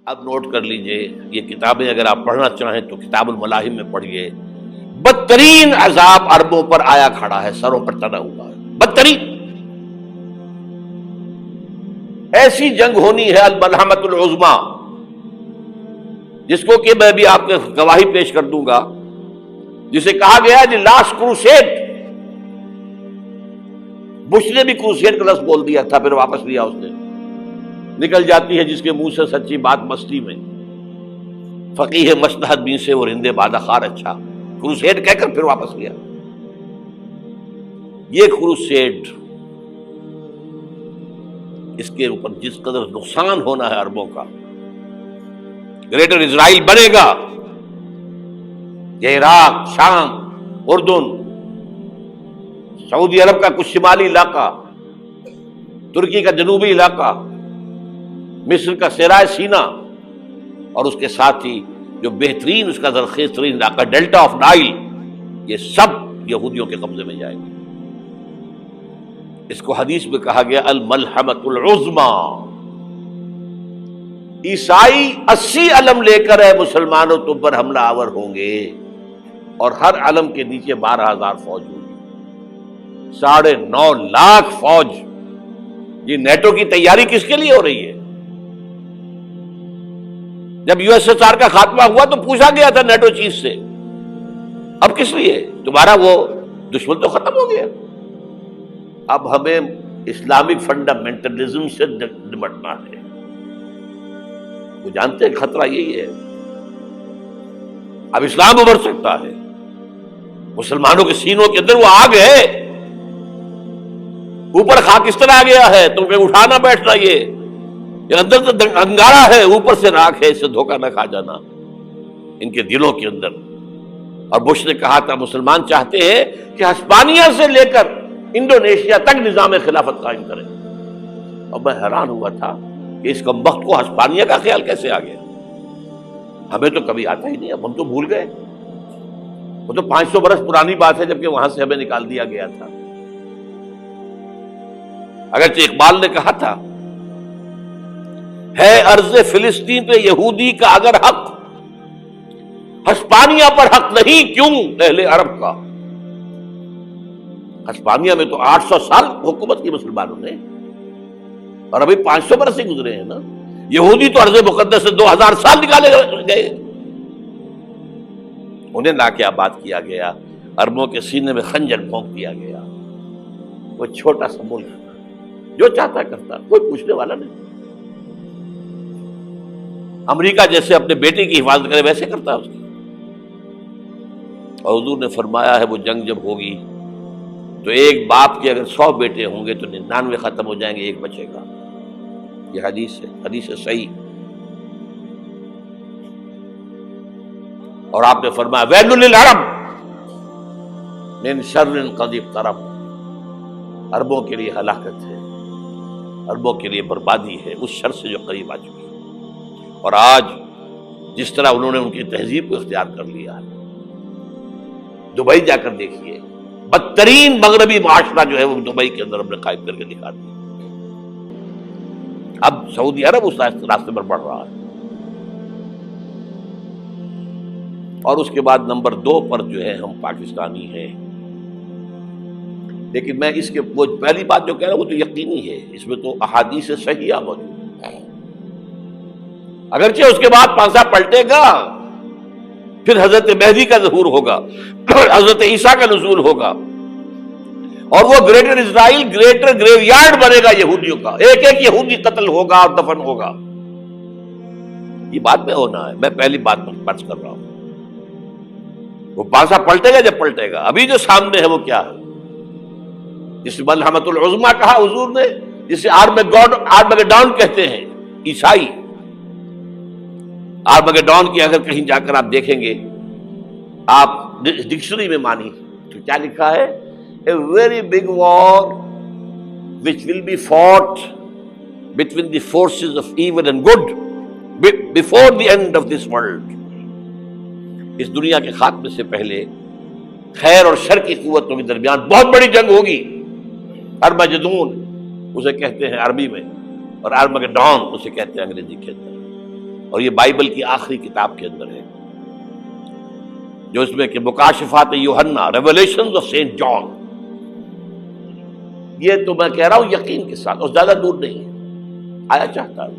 اب نوٹ کر لیجئے، یہ کتابیں اگر آپ پڑھنا چاہیں تو کتاب الملاحم میں پڑھیے. بدترین عذاب عربوں پر آیا کھڑا ہے، سروں پر تنا ہوا ہے، بدترین. ایسی جنگ ہونی ہے الملحمۃ العظمیٰ، جس کو کہ میں بھی آپ کو گواہی پیش کر دوں گا، جسے کہا گیا دی لاسٹ کروسیڈ. بش نے بھی کروسیڈ کا لفظ بول دیا تھا، پھر واپس لیا اس نے. نکل جاتی ہے جس کے منہ سے سچی بات مستی میں. فقیہ مصلحت بین سے اور ہندے بادہ خار اچھا، کروسیڈ کہہ کر پھر واپس لیا. یہ کروسیڈ، اس کے اوپر جس قدر نقصان ہونا ہے عربوں کا. گریٹر اسرائیل بنے گا، یہ عراق، شام، اردن، سعودی عرب کا کچھ شمالی علاقہ، ترکی کا جنوبی علاقہ، مصر کا صحرائے سینا، اور اس کے ساتھ ہی جو بہترین اس کا زرخیز ترین علاقہ ڈیلٹا آف نائل، یہ سب یہودیوں کے قبضے میں جائے گا. اس کو حدیث میں کہا گیا الملحمۃ العظمیٰ. عیسائی 80 علم لے کر ہے مسلمانوں تم پر حملہ آور ہوں گے، اور ہر علم کے نیچے 12,000 فوج ہوگی. 9.5 لاکھ فوج. یہ نیٹو کی تیاری کس کے لیے ہو رہی ہے؟ جب یو ایس ایس آر کا خاتمہ ہوا تو پوچھا گیا تھا نیٹو چیف سے، اب کس لیے؟ تمہارا وہ دشمن تو ختم ہو گیا، اب ہمیں اسلامک فنڈامنٹلزم سے نمٹنا ہے. وہ جانتے ہیں خطرہ یہی ہے، اب اسلام ابھر سکتا ہے. مسلمانوں کے سینوں کے اندر وہ آگ ہے، اوپر خاکستر آ گیا ہے، تم پہ اٹھانا بیٹھنا. یہ اندر تو انگارہ ہے، اوپر سے راکھ ہے، اس سے دھوکہ نہ کھا جانا ان کے دلوں کے اندر. اور بش نے کہا تھا مسلمان چاہتے ہیں کہ ہسپانیہ سے لے کر انڈونیشیا تک نظام خلافت قائم کریں. اور میں حیران ہوا تھا کہ اس کمبخت کو ہسپانیہ کا خیال کیسے آ گیا. ہمیں تو کبھی آتا ہی نہیں، اب ہم تو بھول گئے. وہ تو 500 برس پرانی بات ہے، جبکہ وہاں سے ہمیں نکال دیا گیا تھا. اگرچہ اقبال نے کہا تھا ہے ارض فلسطین پہ یہودی کا اگر حق، ہسپانیہ پر حق نہیں کیوں اہل عرب کا. ہسپانیہ میں تو 800 سال حکومت کی مسلمانوں نے، اور ابھی 500 برس ہی گزرے ہیں نا. یہودی تو ارض مقدس سے 2000 سال نکالے گئے. انہیں لا کے آباد کیا گیا، عربوں کے سینے میں خنجر بھونک دیا گیا. وہ چھوٹا سا ملک جو چاہتا کرتا، کوئی پوچھنے والا نہیں. امریکہ جیسے اپنے بیٹے کی حفاظت کرے ویسے کرتا اس کی. اور حضور نے فرمایا ہے وہ جنگ جب ہوگی تو ایک باپ کے اگر 100 بیٹے ہوں گے تو 99 ختم ہو جائیں گے، ایک بچے گا. یہ حدیث ہے، حدیث ہے صحیح. اور آپ نے فرمایا ویل للعرب من شر قد اقترب. عربوں کے لیے ہلاکت ہے، عربوں کے لیے بربادی ہے اس شر سے جو قریب آ چکی ہے. اور آج جس طرح انہوں نے ان کی تہذیب کو اختیار کر لیا ہے، دبئی جا کر دیکھیے، بدترین مغربی معاشرہ جو ہے وہ دبئی کے اندر ہم نے قائم کر کے دکھا دیا. اب سعودی عرب اس راستے پر بڑھ رہا ہے. اور اس کے بعد نمبر 2 پر جو ہے ہم پاکستانی ہیں. لیکن میں اس کے وہ پہلی بات جو کہہ رہا ہوں وہ تو یقینی ہے، اس میں تو احادیث صحیحہ موجود ہے. اگرچہ اس کے بعد پانسا پلٹے گا، پھر حضرت مہدی کا ظہور ہوگا، حضرت عیسیٰ کا نزول ہوگا، اور وہ گریٹر اسرائیل گریٹر گریو یارڈ بنے گا یہودیوں کا. ایک ایک یہودی قتل ہوگا اور دفن ہوگا. یہ بات میں ہونا ہے، میں پہلی بات پر فرض کر رہا ہوں. وہ پانسا پلٹے گا جب پلٹے گا. ابھی جو سامنے ہے وہ کیا ہے؟ جس ملحمۃ العظمیٰ کہا حضور نے، جسے آرمگیڈون کہتے ہیں عیسائی. آرمگیڈون کی اگر کہیں جا کر آپ دیکھیں گے، آپ ڈکشنری میں مانی تو کیا لکھا ہے؟ A very big war which will be fought between the forces of evil and good before the end of this world. اس دنیا کے خاتمے سے پہلے خیر اور شر کی قوتوں کے درمیان بہت بڑی جنگ ہوگی. ارمجدون اسے کہتے ہیں عربی میں، اور آرمگیڈون اسے کہتے ہیں انگریزی کے اندر. اور یہ بائبل کی آخری کتاب کے اندر ہے، جو اس میں کہ مکاشفات یوحنا، ریولیشنز آف سینٹ جان. یہ تو میں کہہ رہا ہوں یقین کے ساتھ، اور زیادہ دور نہیں ہے، آیا چاہتا ہوں.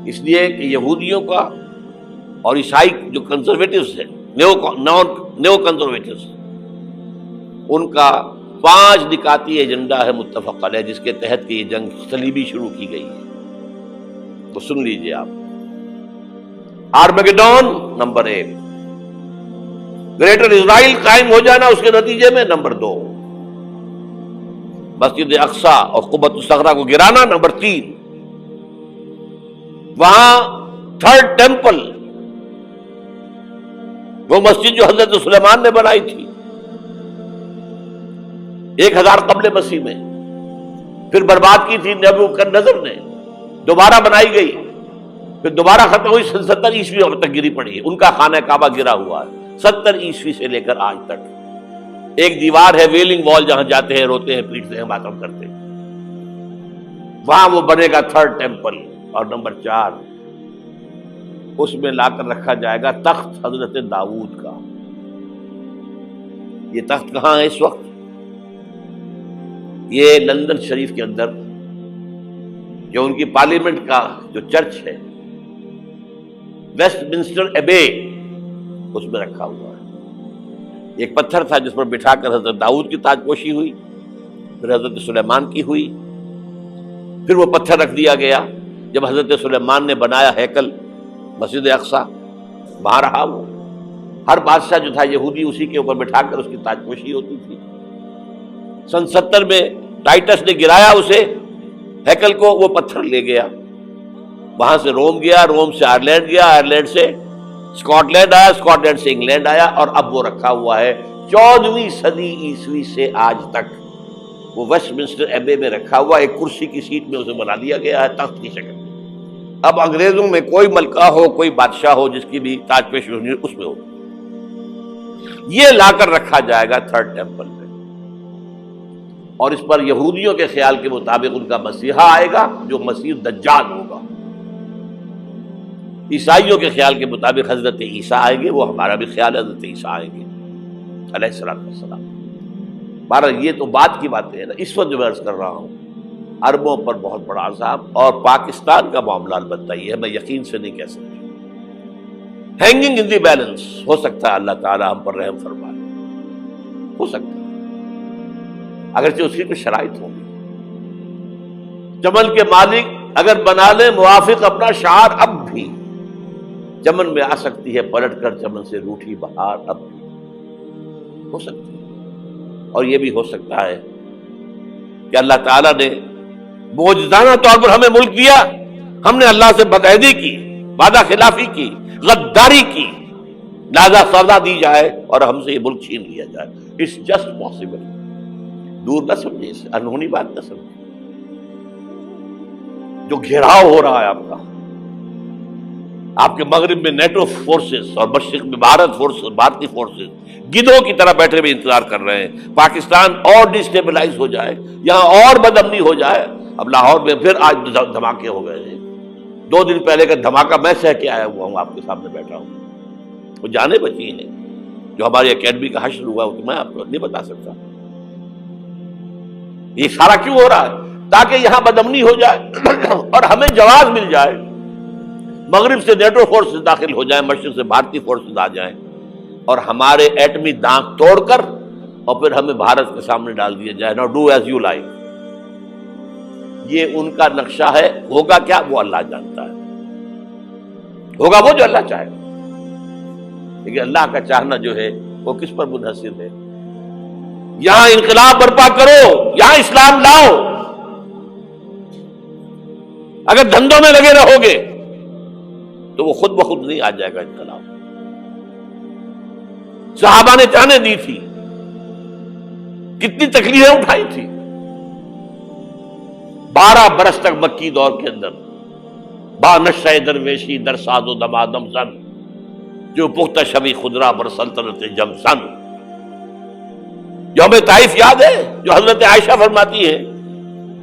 اس لیے کہ یہودیوں کا اور عیسائی جو کنزرویٹوز ہیں، نیو کنزرویٹوز، ان کا 5 نکاتی ایجنڈا ہے متفق علیہ، جس کے تحت کہ یہ جنگ صلیبی شروع کی گئی ہے. تو سن لیجئے آپ. آرمیگیڈون نمبر 1، گریٹر اسرائیل قائم ہو جانا اس کے نتیجے میں نمبر 2، مسجد اقصی اور قبۃ الصخرہ کو گرانا نمبر 3، وہاں 3rd ٹیمپل، وہ مسجد جو حضرت سلیمان نے بنائی تھی 1000 قبل مسیح میں، پھر برباد کی تھی نبوکدنضر نے، دوبارہ بنائی گئی، پھر دوبارہ ختم ہوئی 70 عیسوی تک گری پڑی ہے. ان کا خانہ کعبہ گرا ہوا ہے 70 عیسوی سے لے کر آج تک. ایک دیوار ہے ویلنگ وال، جہاں جاتے ہیں، روتے ہیں، پیٹتے ہیں، ماتم کرتے ہیں، وہاں وہ بنے گا 3rd ٹیمپل. اور نمبر 4، اس میں لا کر رکھا جائے گا تخت حضرت داؤد کا. یہ تخت کہاں ہے اس وقت؟ یہ لندن شریف کے اندر، جو ان کی پارلیمنٹ کا جو چرچ ہے، ویسٹ منسٹر ایبے، اس میں رکھا ہوا ہے. ایک پتھر تھا جس پر بٹھا کر حضرت داؤد کی تاج پوشی ہوئی، پھر حضرت سلیمان کی ہوئی، پھر وہ پتھر رکھ دیا گیا جب حضرت سلیمان نے بنایا ہیکل مسجد اقصی، وہاں رہا وہ. ہر بادشاہ جو تھا یہودی اسی کے اوپر بٹھا کر اس کی تاج پوشی ہوتی تھی. سن 70 میں ٹائٹس نے گرایا اسے ہیکل کو، وہ پتھر لے گیا، وہاں سے روم گیا، روم سے آئرلینڈ گیا، آئرلینڈ سے اسکاٹ لینڈ آیا، اسکاٹ لینڈ سے انگلینڈ آیا، اور اب وہ رکھا ہوا ہے 14ویں صدی عیسوی سے آج تک. وہ ویسٹ منسٹر ایبے میں رکھا ہوا، ایک کرسی کی سیٹ میں اسے بنا دیا گیا ہے تخت کی شکل میں. اب انگریزوں میں کوئی ملکہ ہو، کوئی بادشاہ ہو جس کی بھی تاج پوشی ہونی اس میں ہو. یہ لا کر رکھا جائے گا 3rd ٹیمپل میں، اور اس پر یہودیوں کے خیال کے مطابق ان کا مسیحا آئے گا جو مسیح دجال ہوگا. عیسائیوں کے خیال کے مطابق حضرت عیسیٰ آئیں گے، وہ ہمارا بھی خیال ہے حضرت عیسیٰ آئیں گے علیہ السلام. بہرحال یہ تو بعد کی باتیں ہیں نا. اس وقت جو میں عرض کر رہا ہوں، عربوں پر بہت بڑا عذاب، اور پاکستان کا معاملہ البتہ یہ ہے، میں یقین سے نہیں کہہ سکتا. ہینگنگ ان دی بیلنس، ہو سکتا ہے اللہ تعالیٰ ہم پر رحم فرمائے، ہو سکتا ہے، اگرچہ اس کی کچھ شرائط ہوں گی. چمن کے مالک اگر بنا لیں موافق اپنا شعار، اب بھی چمن میں آ سکتی ہے پلٹ کر چمن سے روٹھی بہار، اب بھی ہو سکتی ہے. اور یہ بھی ہو سکتا ہے کہ اللہ تعالیٰ نے معجزانہ طور پر ہمیں ملک دیا، ہم نے اللہ سے بدعہدی کی، وعدہ خلافی کی، غداری کی، لہذا سزا دی جائے اور ہم سے یہ ملک چھین لیا جائے. It's just possible. دور نہ سمجھے اسے، انہونی بات نہ سمجھے. جو گھیراؤ ہو رہا ہے آپ کے مغرب میں نیٹو فورسز اور مشرق میں بھارتی فورسز گدھوں کی طرح بیٹھے ہوئے انتظار کر رہے ہیں پاکستان اور ڈسٹیبلائز ہو جائے، یہاں اور بدامنی ہو جائے. اب لاہور میں پھر آج دھماکے ہو گئے ہیں. 2 دن پہلے کا دھماکہ میں سہ کے آیا ہوا ہوں، آپ کے سامنے بیٹھا ہوں. وہ جانیں بچی ہیں جو ہماری اکیڈمی کا حشر ہوا، وہ تو میں آپ کو نہیں بتا سکتا. یہ سارا کیوں ہو رہا ہے؟ تاکہ یہاں بدامنی ہو جائے اور ہمیں جواز مل جائے. مغرب سے نیٹو فورسز داخل ہو جائیں، مشرق سے بھارتی فورسز آ جائیں، اور ہمارے ایٹمی دانت توڑ کر اور پھر ہمیں بھارت کے سامنے ڈال دیا جائے. نو ڈو ایز یو لائک. یہ ان کا نقشہ ہے. ہوگا کیا وہ اللہ جانتا ہے، ہوگا وہ جو اللہ چاہے. لیکن اللہ کا چاہنا جو ہے وہ کس پر منحصر ہے؟ یہاں انقلاب برپا کرو، یہاں اسلام لاؤ. اگر دھندوں میں لگے رہو گے تو وہ خود بخود نہیں آ جائے گا انقلاب. صحابہ نے جانیں دی تھی، کتنی تکلیفیں اٹھائی تھی. 12 برس تک مکی دور کے اندر با نشہ درویشی در ساز و دمادم زن، جو پختہ شبی خدرہ بر سلطنت جم سن. یوم طائف یاد ہے جو حضرت عائشہ فرماتی ہے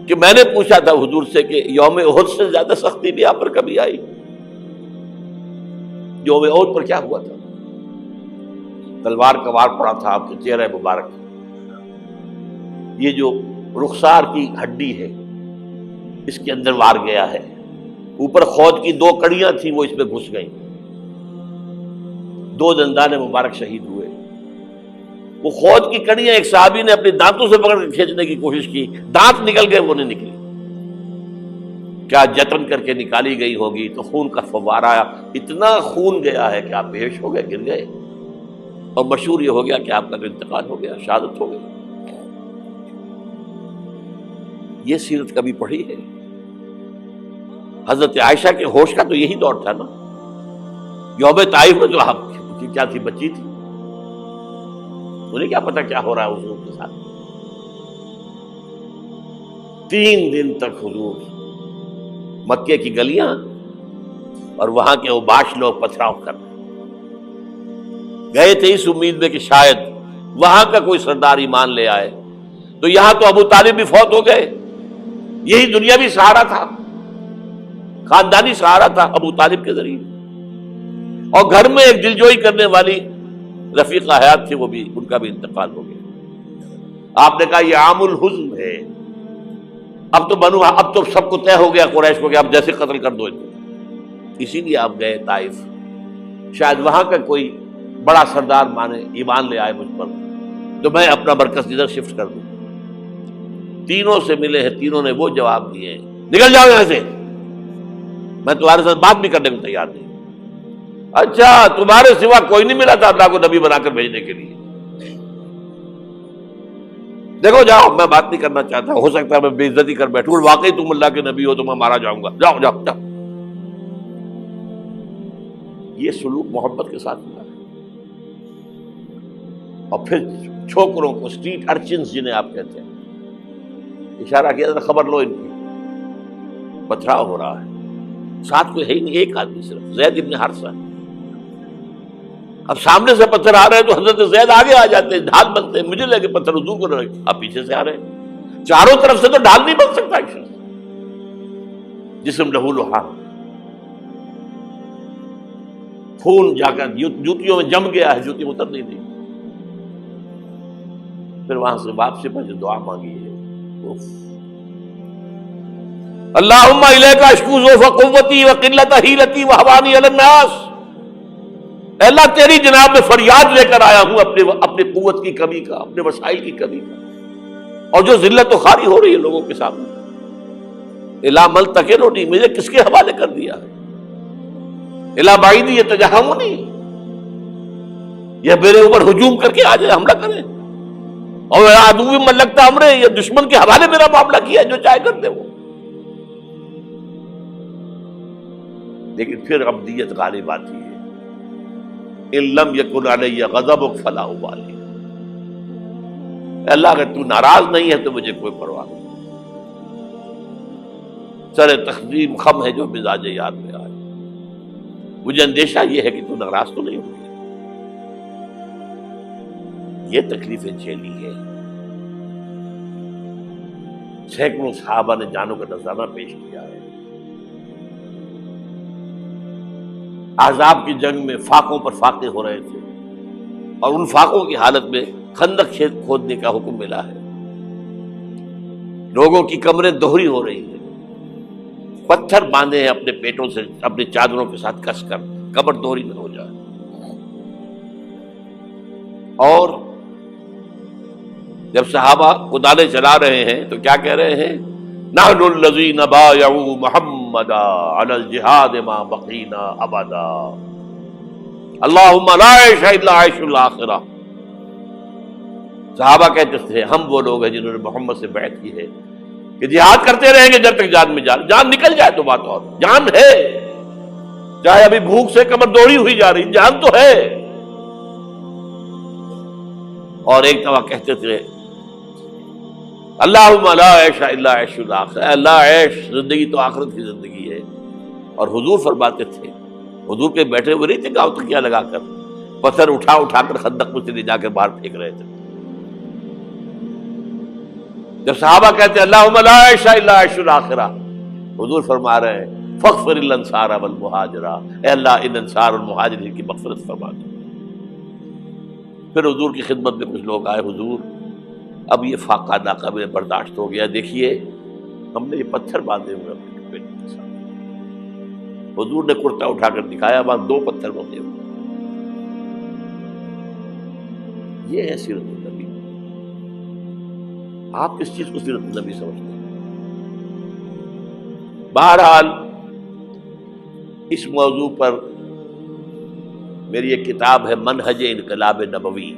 کہ میں نے پوچھا تھا حضور سے کہ یوم احد سے زیادہ سختی بھی آپ پر کبھی آئی؟ یوم احد پر کیا ہوا تھا؟ تلوار کا وار پڑا تھا آپ کے چہرہ مبارک، یہ جو رخسار کی ہڈی ہے اس کے اندر وار گیا ہے، اوپر خود کی 2 کڑیاں تھیں وہ اس میں گھس گئیں، 2 دندان مبارک شہید ہوئے۔ وہ خود کی کڑیاں ایک صحابی نے اپنے دانتوں سے پکڑ کے کھینچنے کی کوشش کی، دانت نکل گئے، وہ نہیں نکلی، کیا جتن کر کے نکالی گئی ہوگی تو خون کا فوارہ آیا، اتنا خون گیا ہے کہ آپ بے ہوش ہو گئے، گر گئے، اور مشہور یہ ہو گیا کہ آپ کا انتقال ہو گیا، شہادت ہو گئی۔ یہ سیرت کبھی پڑھی ہے؟ حضرت عائشہ کے ہوش کا تو یہی دور تھا نا، یوم طائف میں جو آپ کی کیا تھی، بچی تھی، انہیں کیا پتا کیا ہو رہا ہے حضور کے ساتھ۔ 3 دن تک حضور مکے کی گلیاں اور وہاں کے اوباش لوگ پتھراؤ کر رہے گئے تھے اس امید میں کہ شاید وہاں کا کوئی سردار ایمان لے آئے، تو یہاں تو ابو طالب بھی فوت ہو گئے، یہی دنیاوی سہارا تھا، خاندانی سہارا تھا ابو طالب کے ذریعے، اور گھر میں ایک دلجوئی کرنے والی رفیقہ حیات تھی، وہ بھی، ان کا بھی انتقال ہو گیا۔ آپ نے کہا یہ عام الحزن ہے، اب تو سب کو طے ہو گیا قریش کو کہ آپ جیسے قتل کر دو ان کو، اسی لیے آپ گئے طائف، شاید وہاں کا کوئی بڑا سردار مانے، ایمان لے آئے مجھ پر، تو میں اپنا مرکز ادھر شفٹ کر دوں۔ تینوں سے ملے ہیں، تینوں نے وہ جواب دیے ہیں، نکل جاؤ یہاں سے، میں تمہارے ساتھ بات بھی کرنے کو تیار نہیں۔ اچھا، تمہارے سوا کوئی نہیں ملا تھا اللہ کو نبی بنا کر بھیجنے کے لیے؟ دیکھو جاؤ، میں بات نہیں کرنا چاہتا، ہو سکتا ہے میں بے عزتی کر بیٹھوں، واقعی تم اللہ کے نبی ہو تو میں مارا جاؤں گا، جاؤ جاؤ جاؤ۔ یہ سلوک محبت کے ساتھ ہوا ہے۔ اور پھر چھوکروں کو، اسٹریٹ ارچنز جنہیں آپ کہتے ہیں، اشارہ کیا تھا، خبر لو ان کی، پتھراؤ ہو رہا ہے، ساتھ کوئی ہے ہی نہیں، ایک آدمی صرف، زید ابن حارثہ۔ اب سامنے سے پتھر آ رہے ہیں تو حضرت زید آگے آ جاتے ہیں، ڈھال بنتے ہیں، مجھے لگے پتھر حضور کو رہے، آپ پیچھے سے آ رہے ہیں، چاروں طرف سے تو ڈھال نہیں بن سکتا ایک شخص، جسم لہو لہان، خون جا کر جوتیوں میں جم گیا ہے، جوتی اتر نہیں دی۔ پھر وہاں سے واپسی پر جو دعا مانگی ہے، اللہم الیک اشکو ضعف قوتی وقلت حیلتی وہوانی علی الناس، اے اللہ تیری جناب میں فریاد لے کر آیا ہوں اپنے قوت کی کمی کا، اپنے وسائل کی کمی کا، اور جو ذلت و خواری ہو رہی ہے لوگوں کے سامنے، الا من تکلنی، مجھے کس کے حوالے کر دیا ہے، الا بعیدی یتجہمنی، یہ میرے اوپر ہجوم کر کے آ جائے، حملہ کرے، اور عدو من لگتا امرے، یہ دشمن کے حوالے میرا معاملہ کیا، جو چاہے کر دے وہ۔ لیکن پھر عبدیت غالب آتی ہے، ان لم یکن علی غضبک فلا ابالی، اللہ اگر تو ناراض نہیں ہے تو مجھے کوئی پرواہ نہیں، سر تقسیم خم ہے جو مزاج یار میں آئے، مجھے اندیشہ یہ ہے کہ تو ناراض تو نہیں ہوگی۔ یہ تکلیفیں جھیلی ہے، سینکڑوں صحابہ نے جانوں کا نذرانہ پیش کیا ہے، احزاب کی جنگ میں فاقوں پر فاقے ہو رہے تھے، اور ان فاقوں کی حالت میں خندق کھودنے کا حکم ملا ہے، لوگوں کی کمریں دوہری ہو رہی ہیں، پتھر باندھے ہیں اپنے پیٹوں سے، اپنی چادروں کے ساتھ کس کر کمر دوہری نہ ہو جائے، اور جب صحابہ کدالیں چلا رہے ہیں تو کیا کہہ رہے ہیں، نحن الذین بایعوا محمدا علی الجہاد ما بقینا ابدا، اللہم لا عیش الا عیش الاخرہ۔ صحابہ کہتے تھے ہم وہ لوگ ہیں جنہوں نے محمد سے بیعت کی ہے کہ جہاد کرتے رہیں گے جب تک جان میں جان نکل جائے تو بات، اور جان ہے، چاہے ابھی بھوک سے کمر دوڑی ہوئی جا رہی، جان تو ہے۔ اور ایک دفعہ کہتے تھے اللہم لا عیش الا عیش الاخرہ، اللہ عیش، زندگی تو آخرت کی زندگی ہے۔ اور حضور فرماتے تھے، حضور کے بیٹھے ہوئے نہیں تھے گاؤں تکیہ لگا کر، پتھر اٹھا کر خندق میں سے لے جا کر باہر پھینک رہے تھے، جب صحابہ کہتے ہیں اللہم لا عیش الا عیش الآخرہ، حضور فرما رہے ہیں فاغفر الانصار والمہاجرہ، اے اللہ ان انصار اور مہاجرین کی مغفرت فرما دو۔ پھر حضور کی خدمت میں کچھ لوگ آئے، حضور اب یہ فاقہ ناقابل برداشت ہو گیا، دیکھیے ہم نے یہ پتھر باندھے ہوئے اپنے پیٹ کے ساتھ۔ حضور نے کرتا اٹھا کر دکھایا، وہاں 2 پتھر باندھے ہوئے۔ یہ ہے سیرت النبی۔ آپ کس چیز کو سیرت النبی سمجھتے ہیں؟ بہرحال اس موضوع پر میری ایک کتاب ہے منہج انقلاب نبوی،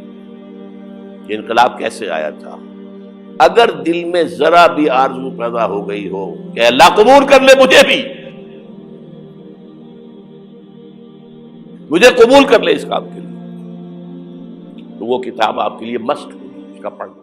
کہ انقلاب کیسے آیا تھا۔ اگر دل میں ذرا بھی آرزو پیدا ہو گئی ہو کہ اللہ قبول کر لے مجھے قبول کر لے اس کام کے لیے، تو وہ کتاب آپ کے لیے مسٹ ہوگی، اس کا پڑھنا۔